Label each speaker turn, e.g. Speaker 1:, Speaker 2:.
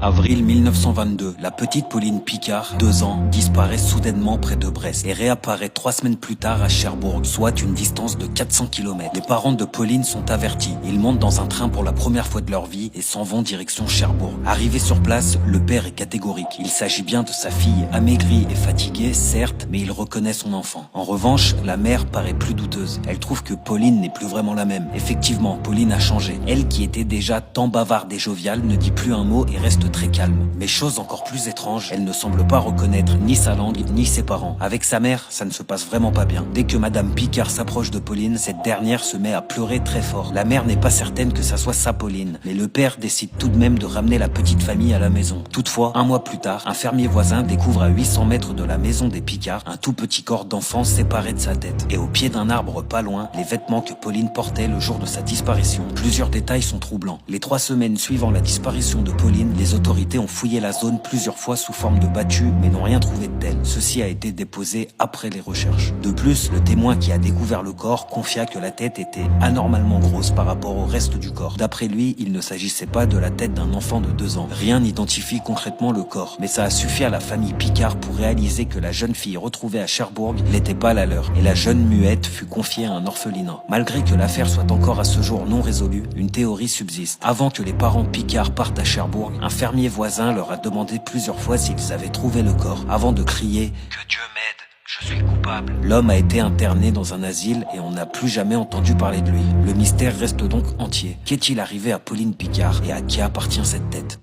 Speaker 1: Avril 1922, la petite Pauline Picard, 2 ans, disparaît soudainement près de Brest et réapparaît 3 semaines plus tard à Cherbourg, soit une distance de 400 km. Les parents de Pauline sont avertis. Ils montent dans un train pour la première fois de leur vie et s'en vont direction Cherbourg. Arrivé sur place, le père est catégorique. Il s'agit bien de sa fille, amaigrie et fatiguée, certes, mais il reconnaît son enfant. En revanche, la mère paraît plus douteuse. Elle trouve que Pauline n'est plus vraiment la même. Effectivement, Pauline a changé. Elle, qui était déjà tant bavarde et joviale, ne dit plus un mot et reste très calme. Mais chose encore plus étrange, elle ne semble pas reconnaître ni sa langue ni ses parents. Avec sa mère, ça ne se passe vraiment pas bien. Dès que Madame Picard s'approche de Pauline, cette dernière se met à pleurer très fort. La mère n'est pas certaine que ça soit sa Pauline, mais le père décide tout de même de ramener la petite famille à la maison. Toutefois, un mois plus tard, un fermier voisin découvre à 800 mètres de la maison des Picard un tout petit corps d'enfant séparé de sa tête. Et au pied d'un arbre pas loin, les vêtements que Pauline portait le jour de sa disparition. Plusieurs détails sont troublants. Les 3 semaines suivant la disparition de Pauline, les autorités ont fouillé la zone plusieurs fois sous forme de battue, mais n'ont rien trouvé de tel. Ceci a été déposé après les recherches. De plus, le témoin qui a découvert le corps confia que la tête était anormalement grosse par rapport au reste du corps. D'après lui, il ne s'agissait pas de la tête d'un enfant de 2 ans. Rien n'identifie concrètement le corps, mais ça a suffi à la famille Picard pour réaliser que la jeune fille retrouvée à Cherbourg n'était pas la leur, et la jeune muette fut confiée à un orphelinat. Malgré que l'affaire soit encore à ce jour non résolue, une théorie subsiste. Avant que les parents Picard partent à Cherbourg, un fermier voisin leur a demandé plusieurs fois s'ils avaient trouvé le corps, avant de crier « Que Dieu m'aide, je suis coupable ». L'homme a été interné dans un asile et on n'a plus jamais entendu parler de lui. Le mystère reste donc entier. Qu'est-il arrivé à Pauline Picard et à qui appartient cette tête ?